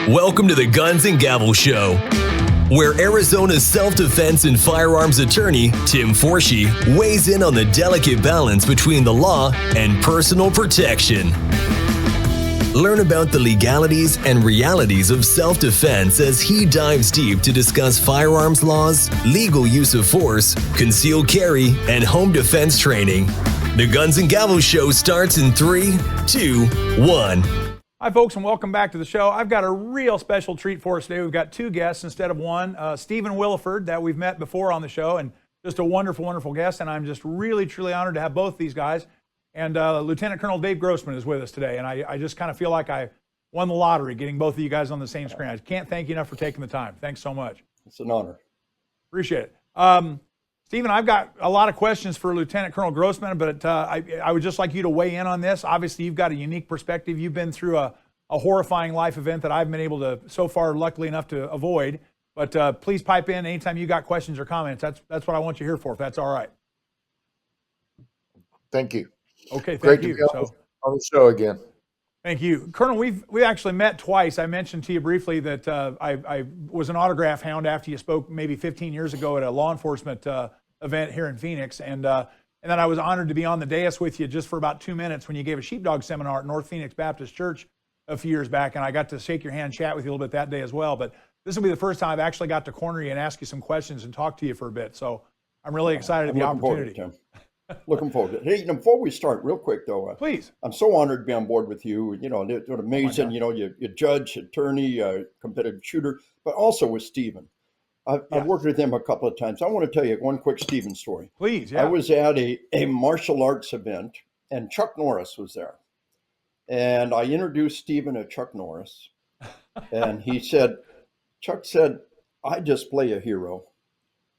Welcome to the Guns and Gavel Show, where Arizona's self-defense and firearms attorney, Tim Forshey, weighs in on the delicate balance between the law and personal protection. Learn about the legalities and realities of self-defense as he dives deep to discuss firearms laws, legal use of force, concealed carry, and home defense training. The Guns and Gavel Show starts in 3, 2, 1. Hi, folks, and welcome back to the show. I've got a real special treat for us today. We've got two guests instead of one. Stephen Willeford, that we've met before on the show, and just a wonderful, wonderful guest. And I'm just really, truly honored to have both these guys. And Lieutenant Colonel Dave Grossman is with us today. And I just kind of feel like I won the lottery getting both of you guys on the same screen. I can't thank you enough for taking the time. Thanks so much. It's an honor. Appreciate it. Stephen, I've got a lot of questions for Lieutenant Colonel Grossman, but I would just like you to weigh in on this. Obviously, you've got a unique perspective. You've been through a horrifying life event that I've been able to, so far, luckily enough to avoid. But please pipe in anytime you got questions or comments. That's what I want you here for, if that's all right. Thank you. Okay, Great thank you. to be on the show again. Thank you. Colonel, we actually met twice. I mentioned to you briefly that I was an autograph hound after you spoke maybe 15 years ago at a law enforcement event here in Phoenix. And then I was honored to be on the dais with you just for about 2 minutes when you gave a sheepdog seminar at North Phoenix Baptist Church a few years back. And I got to shake your hand and chat with you a little bit that day as well. But this will be the first time I've actually got to corner you and ask you some questions and talk to you for a bit. So I'm really excited at the opportunity. Looking forward to it. Hey, before we start, real quick though, please. I'm so honored to be on board with you. You know, it's amazing. You know, you judge, attorney, competitive shooter, but also with Stephen. I've worked with him a couple of times. I want to tell you one quick Stephen story. Please, yeah. I was at a martial arts event, and Chuck Norris was there. And I introduced Stephen to Chuck Norris, and Chuck said, "I just play a hero.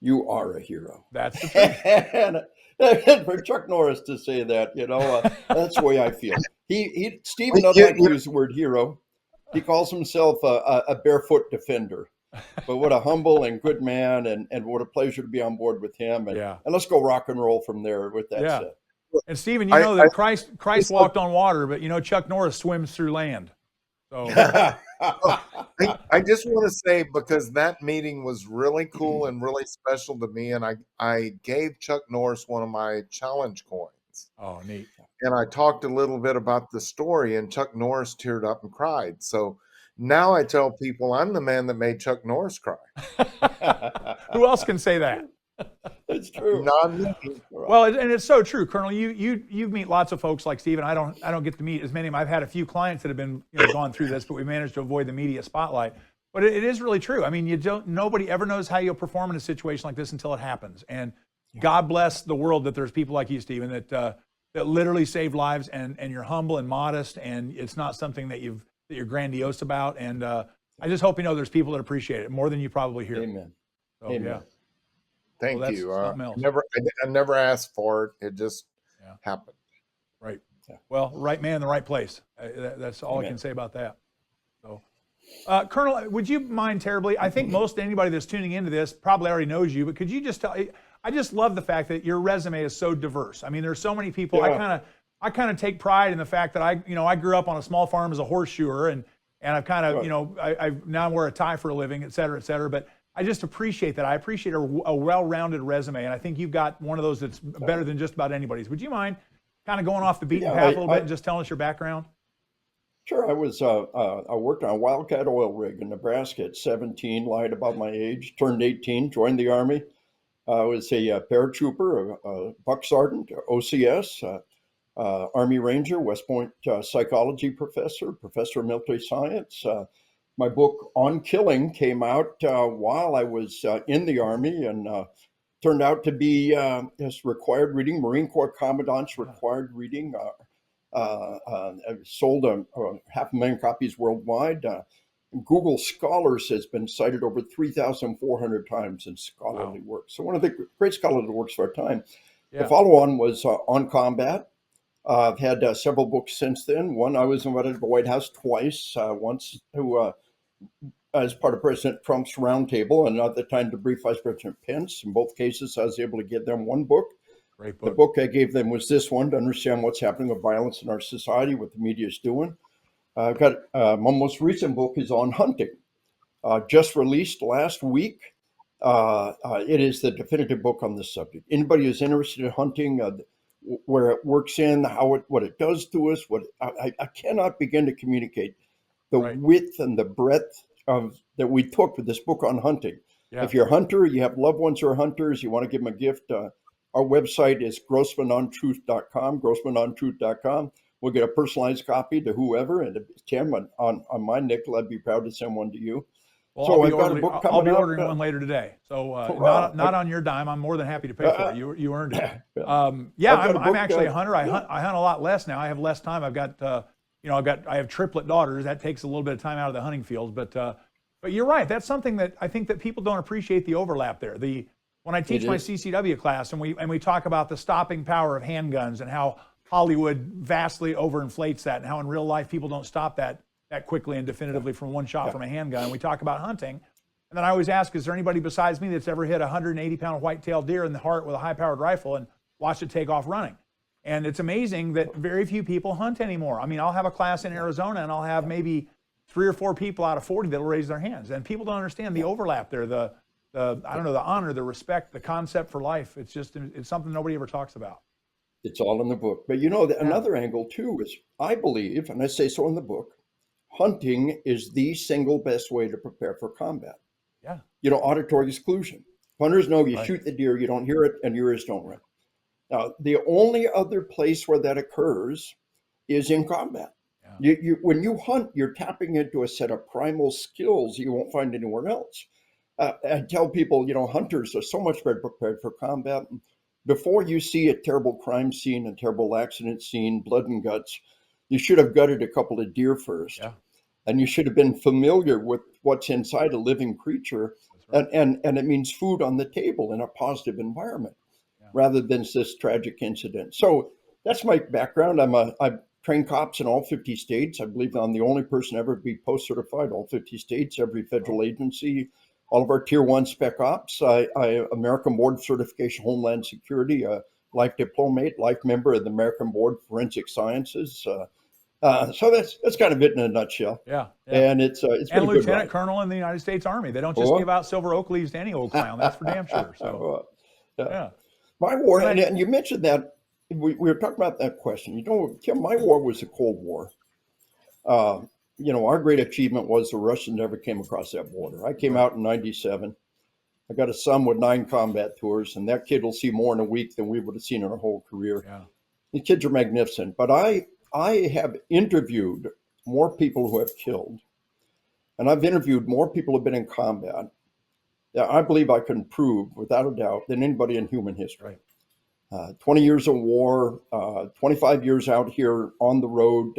You are a hero." That's the truth. And for Chuck Norris to say that, you know, that's the way I feel. Stephen doesn't like to use the word hero. He calls himself a barefoot defender. But what a humble and good man, and what a pleasure to be on board with him. And let's go rock and roll from there with that said. And Stephen, you know that Christ walked on water, but you know Chuck Norris swims through land. So I just want to say, because that meeting was really cool and really special to me, and I gave Chuck Norris one of my challenge coins. Oh, neat. And I talked a little bit about the story, and Chuck Norris teared up and cried. So now I tell people I'm the man that made Chuck Norris cry. Who else can say that? It's true. Not me. Well, and it's so true, Colonel. You meet lots of folks like Stephen. I don't get to meet as many of them. I've had a few clients that have been gone through this, but we managed to avoid the media spotlight. But it is really true. I mean, nobody ever knows how you'll perform in a situation like this until it happens. And God bless the world that there's people like you, Stephen, that literally saved lives, and you're humble and modest, and it's not something that you're grandiose about. And I just hope there's people that appreciate it more than you probably hear. Amen. So, Amen. Yeah. Thank you. I never asked for it. It just happened. Right. Yeah. Well, right man in the right place. That's all I can say about that. So, Colonel, would you mind terribly? I think most anybody that's tuning into this probably already knows you, but could you just tell? I just love the fact that your resume is so diverse. I mean, there's so many people. Yeah. I kind of take pride in the fact that I grew up on a small farm as a horseshoer, and I've kind of I now wear a tie for a living, et cetera, et cetera. But I just appreciate that. I appreciate a well-rounded resume, and I think you've got one of those that's better than just about anybody's. Would you mind kind of going off the beaten path a little bit and just telling us your background? Sure. I worked on a Wildcat oil rig in Nebraska at 17, lied about my age, turned 18, joined the Army. I was a paratrooper, a buck sergeant, OCS, Army Ranger, West Point psychology professor of military science. My book On Killing came out while I was in the Army, and turned out to be required reading, Marine Corps Commandant's required reading. Sold 500,000 copies worldwide. Google Scholars has been cited over 3,400 times in scholarly work. So one of the great scholarly works of our time. The follow-on was On Combat. I've had several books since then. One, I was invited to the White House twice, once as part of President Trump's roundtable, and another time to brief Vice President Pence. In both cases, I was able to give them one book. Great book. The book I gave them was this one, to understand what's happening with violence in our society, what the media is doing. I've got my most recent book is on hunting, just released last week. It is the definitive book on this subject. Anybody who's interested in hunting, where it works in, what it does to us, I cannot begin to communicate the Right. width and the breadth of that we took with this book on hunting. Yeah. If you're a hunter, you have loved ones who are hunters, you want to give them a gift, our website is grossmanontruth.com, grossmanontruth.com. We'll get a personalized copy to whoever, and Tim, on my nickel, I'd be proud to send one to you. Well, So I'll be I've got a book I'll coming be out, ordering one later today. So not on your dime. I'm more than happy to pay for it. You earned it. Yeah, I've got a I'm book, actually a hunter. I hunt a lot less now. I have less time. I've got I have triplet daughters. That takes a little bit of time out of the hunting field. But you're right. That's something that I think that people don't appreciate the overlap there. When I teach my CCW class and we talk about the stopping power of handguns and how Hollywood vastly overinflates that and how in real life people don't stop that quickly and definitively from one shot from a handgun. We talk about hunting. And then I always ask, is there anybody besides me that's ever hit a 180-pound white-tailed deer in the heart with a high-powered rifle and watched it take off running? And it's amazing that very few people hunt anymore. I mean, I'll have a class in Arizona and I'll have maybe 3 or 4 people out of 40 that'll raise their hands. And people don't understand the overlap there, the honor, the respect, the concept for life. It's something nobody ever talks about. It's all in the book. But another angle too is, I believe, and I say so in the book, hunting is the single best way to prepare for combat. Yeah. Auditory exclusion. Hunters know you shoot the deer, you don't hear it, and your ears don't ring. Now, the only other place where that occurs is in combat. Yeah. When you hunt, you're tapping into a set of primal skills you won't find anywhere else. I tell people, hunters are so much better prepared for combat. Before you see a terrible crime scene, a terrible accident scene, blood and guts, you should have gutted a couple of deer first. Yeah. And you should have been familiar with what's inside a living creature. Right. And it means food on the table in a positive environment, rather than this tragic incident. So that's my background. I've trained cops in all 50 states. I believe I'm the only person ever to be post-certified, all 50 states, every federal agency, all of our Tier 1 Spec Ops. I American Board of Certification Homeland Security, a life diplomate, life member of the American Board of Forensic Sciences. So that's kind of it in a nutshell. Yeah. And it's been and a good Lieutenant ride. Colonel in the United States Army. They don't just give out silver oak leaves to any old clown. That's for damn sure. So, yeah. My war, and you mentioned that, we were talking about that question. Tim, my war was the Cold War. Our great achievement was the Russians never came across that border. I came out in 97. I got a son with 9 combat tours, and that kid will see more in a week than we would have seen in our whole career. Yeah. The kids are magnificent. But I have interviewed more people who have killed, and I've interviewed more people who have been in combat that I believe I can prove without a doubt than anybody in human history. Right. 20 years of war, 25 years out here on the road,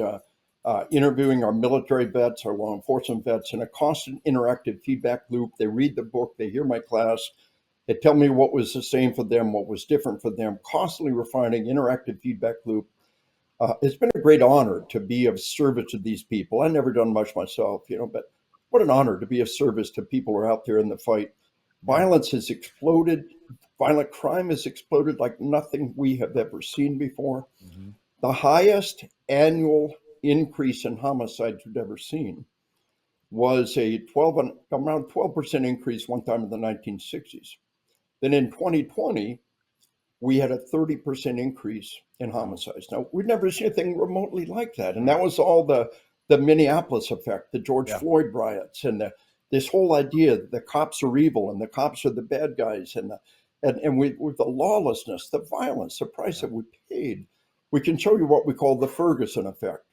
interviewing our military vets, our law enforcement vets, in a constant interactive feedback loop. They read the book, they hear my class, they tell me what was the same for them, what was different for them, constantly refining interactive feedback loop. It's been a great honor to be of service to these people. I've never done much myself, but what an honor to be of service to people who are out there in the fight. Violence has exploded. Violent crime has exploded like nothing we have ever seen before. Mm-hmm. The highest annual increase in homicides we've ever seen was around 12% increase one time in the 1960s. Then in 2020, we had a 30% increase in homicides. Now, we'd never seen anything remotely like that. And that was all the Minneapolis effect, the George Floyd riots, and this whole idea that the cops are evil and the cops are the bad guys, and with the lawlessness, the violence, the price that we paid. We can show you what we call the Ferguson effect.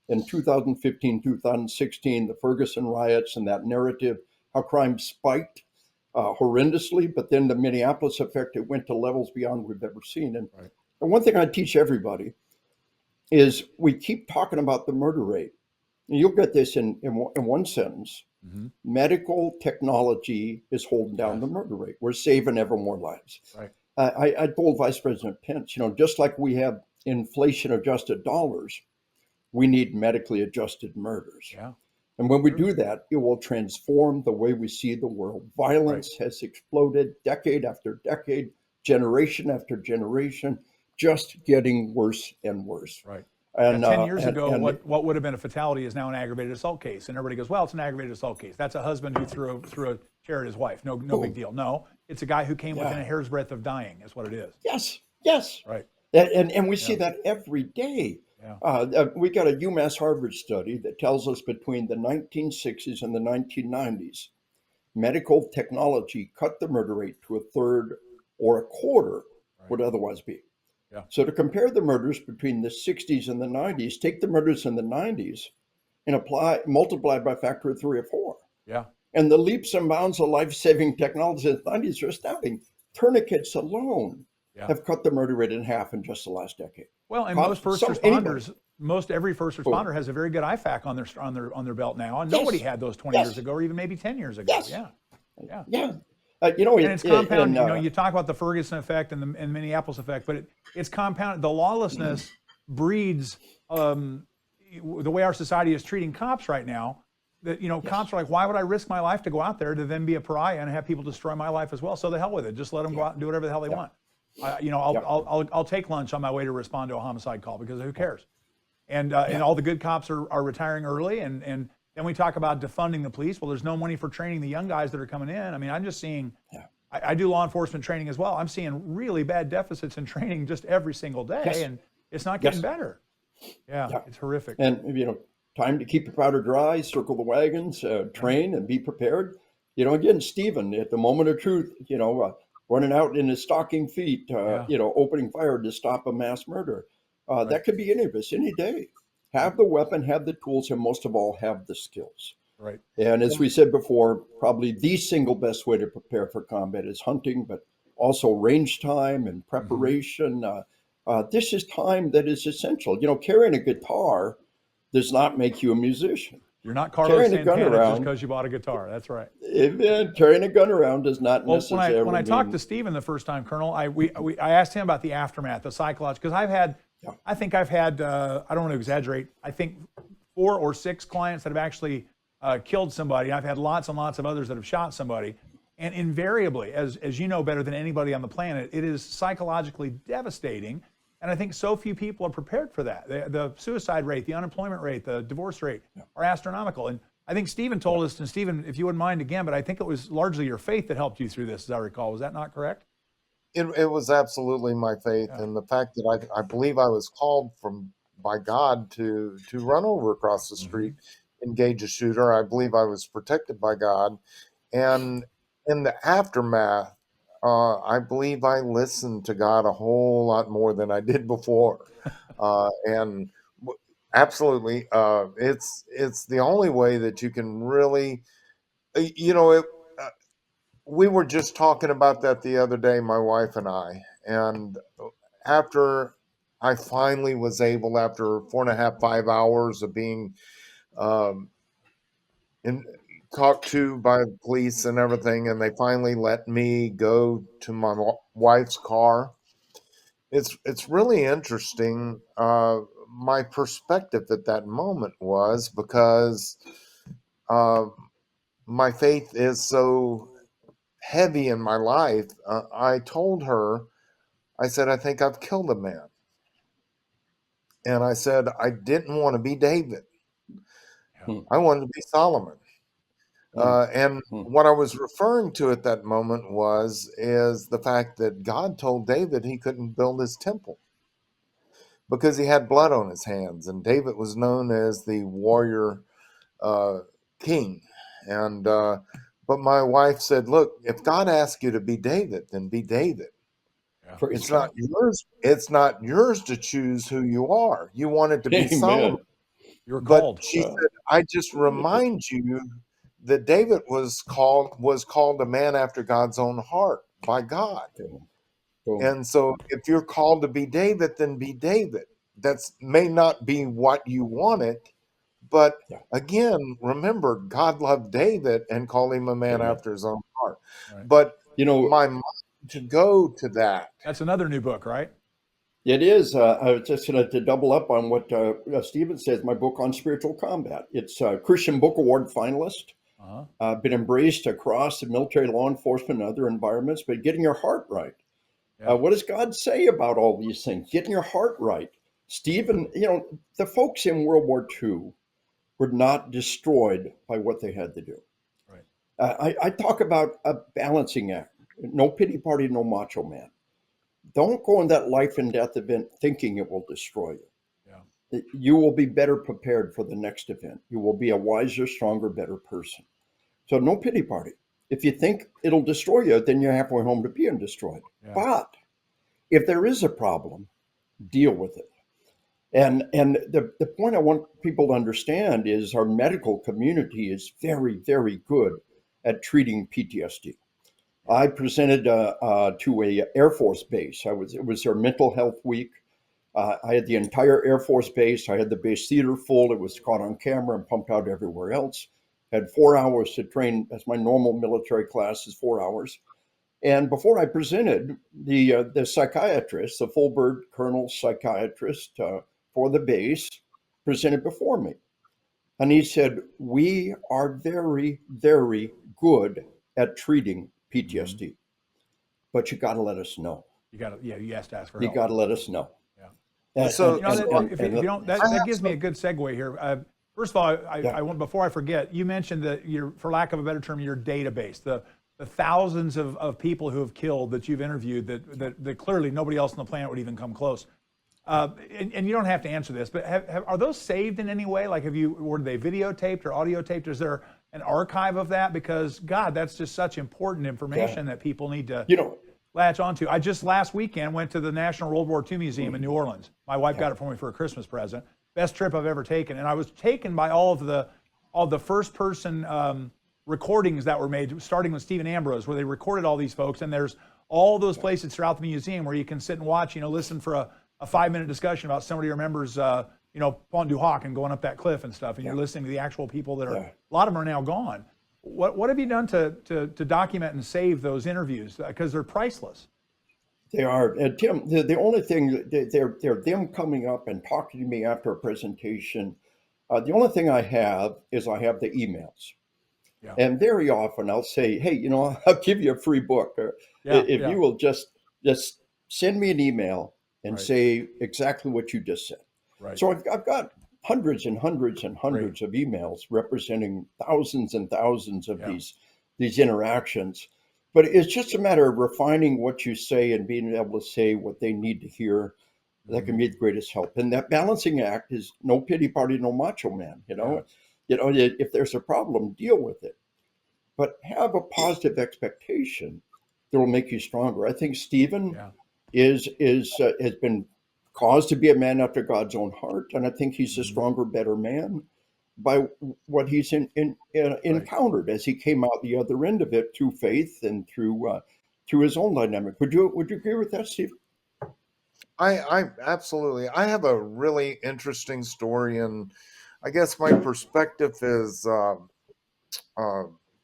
In 2015, 2016, the Ferguson riots and that narrative, how crime spiked horrendously, but then the Minneapolis effect, it went to levels beyond we've ever seen. And one thing I teach everybody is we keep talking about the murder rate. And you'll get this in one sentence. Mm-hmm. Medical technology is holding down the murder rate. We're saving ever more lives. Right. I told Vice President Pence, just like we have inflation-adjusted dollars, we need medically adjusted murders. Yeah. And when we do that, it will transform the way we see the world. Violence has exploded decade after decade, generation after generation, just getting worse and worse. Right. And 10 years and, ago, and what would have been a fatality is now an aggravated assault case, and everybody goes, "Well, it's an aggravated assault case. That's a husband who threw a chair at his wife. No big boom. deal." No, it's a guy who came within Yeah. a hair's breadth of dying. Is what it is. Yes, yes. Right. And we see Yeah. that every day. Yeah. We got a UMass Harvard study that tells us between the 1960s and the 1990s, medical technology cut the murder rate to a third or a quarter Right. would otherwise be. Yeah. So to compare the murders between the 60s and the 90s, take the murders in the 90s and multiply by a factor of 3 or 4. Yeah. And the leaps and bounds of life-saving technology in the 90s are astounding. Tourniquets alone Yeah. have cut the murder rate in half in just the last decade. Well, and Cost- most first anybody. responders, every first responder has a very good IFAC on their belt now, and Yes. nobody had those 20 Yes. years ago, or even maybe 10 years ago. Yes. Yeah. Yeah. Yeah. And it's compounded. You talk about the Ferguson effect and the Minneapolis effect, but it's compounded. The lawlessness breeds the way our society is treating cops right now. That cops are like, why would I risk my life to go out there to then be a pariah and have people destroy my life as well? So the hell with it. Just let them go out and do whatever the hell they want. I'll take lunch on my way to respond to a homicide call because who cares? And all the good cops are retiring early, and then we talk about defunding the police. Well, there's no money for training the young guys that are coming in. I mean, I'm just seeing. I do law enforcement training as well. I'm seeing really bad deficits in training just every single day, and it's not getting better. Yeah, it's horrific. And time to keep your powder dry, circle the wagons, train, and be prepared. Again, Stephen, at the moment of truth, running out in his stocking feet, opening fire to stop a mass murder. That could be any of us, any day. Have the weapon, have the tools, and most of all, have the skills. Right. And as we said before, probably the single best way to prepare for combat is hunting, but also range time and preparation. This is time that is essential. Carrying a guitar does not make you a musician. You're not Carlos Santana just because you bought a guitar. That's right. Carrying a gun around does not necessarily. When I talked to Stephen the first time, Colonel, I asked him about the aftermath, the psychological, because I think I've had, I don't want to exaggerate, I think 4 or 6 clients that have actually killed somebody. I've had lots and lots of others that have shot somebody. And invariably, as you know better than anybody on the planet, it is psychologically devastating. And I think so few people are prepared for that. The suicide rate, the unemployment rate, the divorce rate are astronomical. And I think Stephen told us, and Stephen, if you wouldn't mind again, but I think it was largely your faith that helped you through this, as I recall. Was that not correct? It was absolutely my faith, and the fact that I believe I was called by God to run over across the street, engage a shooter. I believe I was protected by God, and in the aftermath, I believe I listened to God a whole lot more than I did before, and absolutely, it's the only way that you can really, we were just talking about that the other day, my wife and I, and after I finally was able, after 4.5, 5 hours of being talked to by the police and everything, and they finally let me go to my wife's car. It's really interesting. My perspective at that moment was because my faith is so heavy in my life. I told her, I said, I think I've killed a man. And I said, I didn't want to be David. I wanted to be Solomon. And what I was referring to at that moment is the fact that God told David he couldn't build his temple because he had blood on his hands. And David was known as the warrior king. And but my wife said, look, if God asks you to be David, then be David. Yeah. It's not yours. It's not yours to choose who you are. You wanted to be Solomon. You're called. But she said, I just remind you that David was called a man after God's own heart by God. And so if you're called to be David, then be David. That may not be what you wanted, but again, remember, God loved David and called him a man after his own heart. Right. But my mind to go to that. That's another new book, right? It is. I was just going to double up on what Stephen says. My book on spiritual combat. It's a Christian Book Award finalist. Been embraced across the military, law enforcement, and other environments. But getting your heart right. What does God say about all these things? Getting your heart right. Stephen, the folks in World War II were not destroyed by what they had to do. Right. I talk about a balancing act. No pity party, no macho man. Don't go in that life and death event thinking it will destroy you. Yeah. You will be better prepared for the next event. You will be a wiser, stronger, better person. So no pity party. If you think it'll destroy you, then you're halfway home to being destroyed. Yeah. But if there is a problem, deal with it. And the point I want people to understand is our medical community is very, very good at treating PTSD. I presented to a Air Force base. It was their mental health week. I had the entire Air Force base. I had the base theater full. It was caught on camera and pumped out everywhere else. Had 4 hours to train. That's my normal military class is 4 hours. And before I presented, the psychiatrist, the full bird colonel psychiatrist for the base, presented before me. And he said, "We are very, very good at treating PTSD, but you got to let us know. You have to ask for You help. got to let us know." Yeah. So, If you don't, that gives me a good segue here. First of all, I want, before I forget, you mentioned that for lack of a better term, your database, the thousands of people who have killed that you've interviewed that clearly nobody else on the planet would even come close. And you don't have to answer this, but are those saved in any way? Like, were they videotaped or audio taped? Is there an archive of that? Because God, that's just such important information that people need to latch onto. I just last weekend went to the National World War II Museum in New Orleans. My wife got it for me for a Christmas present. Best trip I've ever taken, and I was taken by all the first person recordings that were made, starting with Stephen Ambrose, where they recorded all these folks, and there's all those places throughout the museum where you can sit and watch, listen for a 5-minute discussion about somebody who remembers, Pont du Hoc and going up that cliff and stuff, and you're listening to the actual people that are, a lot of them are now gone. What have you done to document and save those interviews? Because they're priceless. They are. And Tim, the only thing, they're them coming up and talking to me after a presentation. The only thing I have is I have the emails. Yeah. And very often I'll say, hey, I'll give you a free book. If you will just send me an email and say exactly what you just said. Right. So I've got hundreds and hundreds and hundreds of emails representing thousands and thousands of these interactions. But it's just a matter of refining what you say and being able to say what they need to hear. That can be the greatest help. And that balancing act is no pity party, no macho man. If there's a problem, deal with it. But have a positive expectation that will make you stronger. I think Stephen has been caused to be a man after God's own heart, and I think he's a stronger, better man by what he's encountered as he came out the other end of it through faith and through his own dynamic. Would you agree with that, Steve? I absolutely. I have a really interesting story, and I guess my perspective is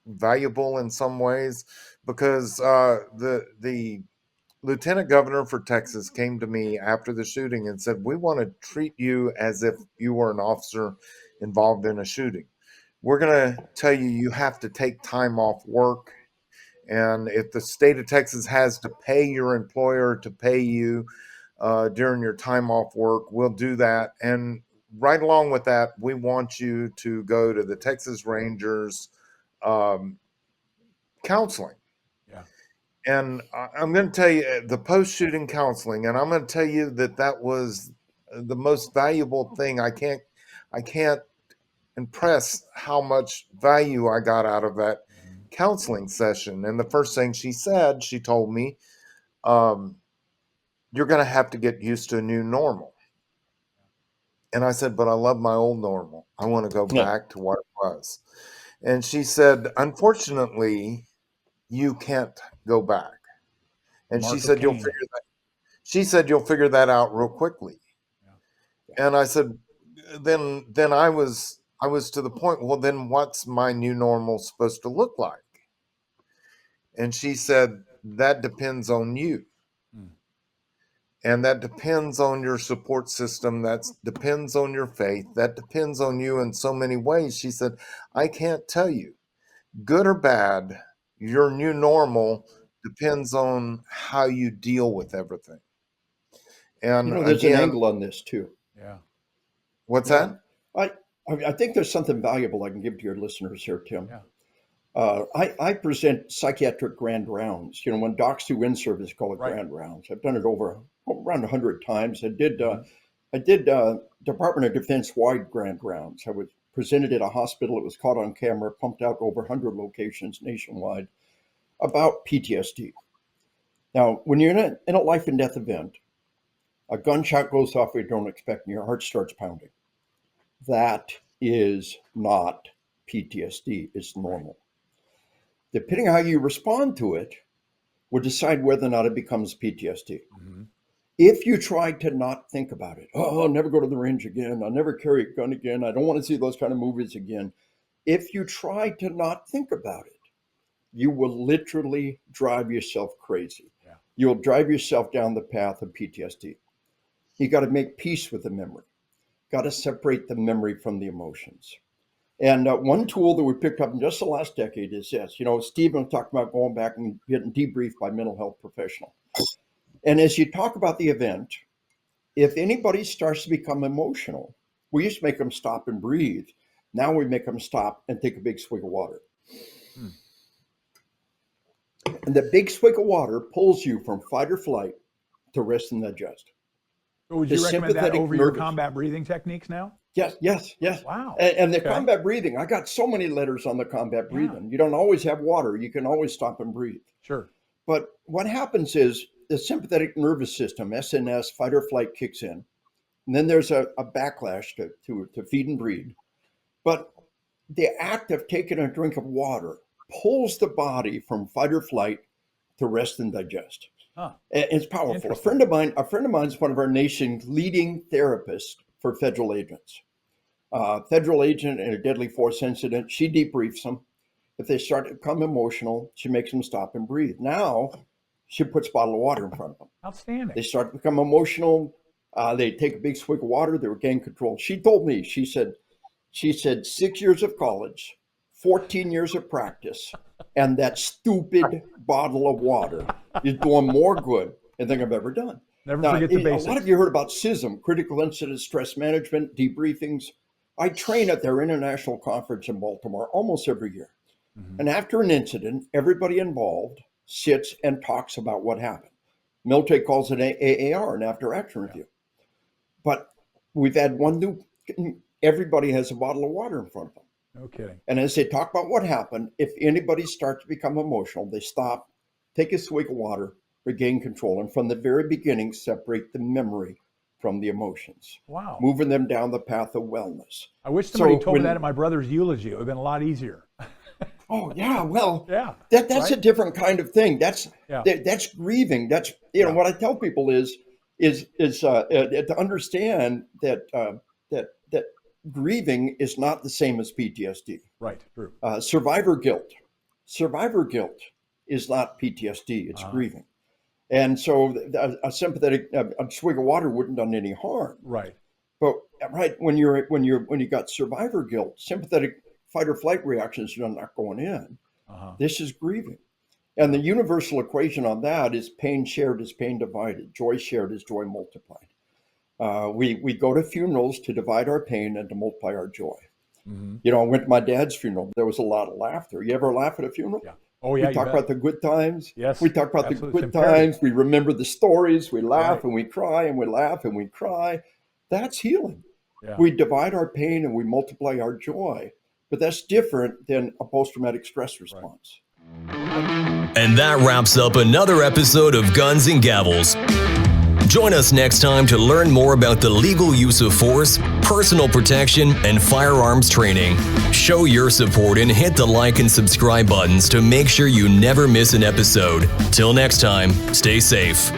valuable in some ways because the lieutenant governor for Texas came to me after the shooting and said, "We want to treat you as if you were an officer involved in a shooting. We're going to tell you have to take time off work. And if the state of Texas has to pay your employer to pay you during your time off work, we'll do that. And right along with that, we want you to go to the Texas Rangers counseling." And I'm going to tell you the post-shooting counseling, and I'm going to tell you that was the most valuable thing. I can't impress how much value I got out of that counseling session. And the first thing she told me, "You're going to have to get used to a new normal." And I said, "But I love my old normal. I want to go back to what it was." And she said, "Unfortunately, you can't go back." And she said, "You'll figure that." She said, "You'll figure that out real quickly." And I said, then I was to the point, well, then what's my new normal supposed to look like? And she said, "That depends on you. And that depends on your support system. That depends on your faith. That depends on you in so many ways." She said, "I can't tell you, good or bad, your new normal depends on how you deal with everything." And there's an again, angle on this too. Yeah. what's that? I think there's something valuable I can give to your listeners here, Tim. Yeah. I present psychiatric grand rounds. When docs do in-service, call it Right. grand rounds. I've done it around 100 times. I did Department of Defense wide grand rounds. I was presented at a hospital. It was caught on camera, pumped out over 100 locations nationwide about PTSD. Now, when you're in a life and death event, a gunshot goes off you don't expect, and your heart starts pounding. That is not PTSD. It's normal. Depending on how you respond to it, will decide whether or not it becomes PTSD. Mm-hmm. If you try to not think about it, I'll never go to the range again. I'll never carry a gun again. I don't want to see those kind of movies again. If you try to not think about it, you will literally drive yourself crazy. Yeah. You'll drive yourself down the path of PTSD. You got to make peace with the memory. Got to separate the memory from the emotions. And one tool that we picked up in just the last decade is this. Stephen talked about going back and getting debriefed by mental health professional. And as you talk about the event, if anybody starts to become emotional, we used to make them stop and breathe. Now we make them stop and take a big swig of water. And the big swig of water pulls you from fight or flight to rest and digest. So would you recommend that sympathetic over your nervous- combat breathing techniques now? Yes. Wow. And the Okay. combat breathing, I got so many letters on the combat breathing. You don't always have water. You can always stop and breathe. Sure. But what happens is the sympathetic nervous system, SNS, fight or flight, kicks in. And then there's a backlash to feed and breed. But the act of taking a drink of water pulls the body from fight or flight to rest and digest. Huh. And it's powerful. A Interesting. friend of mine is one of our nation's leading therapists for federal agents. Federal agent in a deadly force incident, she debriefs them. If they start to become emotional, she makes them stop and breathe. Now, she puts a bottle of water in front of them. Outstanding. They start to become emotional. They take a big swig of water. They regain control. She told me, she said 6 years of college, 14 years of practice, and that stupid bottle of water is doing more good than anything I've ever done. Never forget the basics. A lot of you heard about CISM, Critical Incident Stress Management, debriefings. I train at their international conference in Baltimore almost every year. Mm-hmm. And after an incident, everybody involved sits and talks about what happened. Military calls it AAR, an after action review. But we've had everybody has a bottle of water in front of them. No kidding. And as they talk about what happened, if anybody starts to become emotional, they stop, take a swig of water, regain control, and from the very beginning, separate the memory from the emotions. Wow. Moving them down the path of wellness. I wish somebody told me when- that at my brother's eulogy. It would have been a lot easier. Oh yeah, well, Yeah. that's right? a different kind of thing. That's Yeah. that's grieving. That's what I tell people is to understand that that grieving is not the same as PTSD. Right. True. Survivor guilt is not PTSD. It's grieving, and so a sympathetic a swig of water wouldn't done any harm. Right. But when you got survivor guilt, sympathetic fight or flight reactions are not going in. This is grieving. And the universal equation on that is pain shared is pain divided. Joy shared is joy multiplied. We go to funerals to divide our pain and to multiply our joy. Mm-hmm. I went to my dad's funeral. There was a lot of laughter. You ever laugh at a funeral? Yeah. Oh yeah. We talk about the good times. Yes. We talk about the Absolutely. good It's imperative. times. We remember the stories. We laugh Right. and we cry and we laugh and we cry. That's healing. Yeah. We divide our pain and we multiply our joy. But that's different than a post-traumatic stress response. And that wraps up another episode of Guns and Gavels. Join us next time to learn more about the legal use of force, personal protection, and firearms training. Show your support and hit the like and subscribe buttons to make sure you never miss an episode. Till next time, stay safe.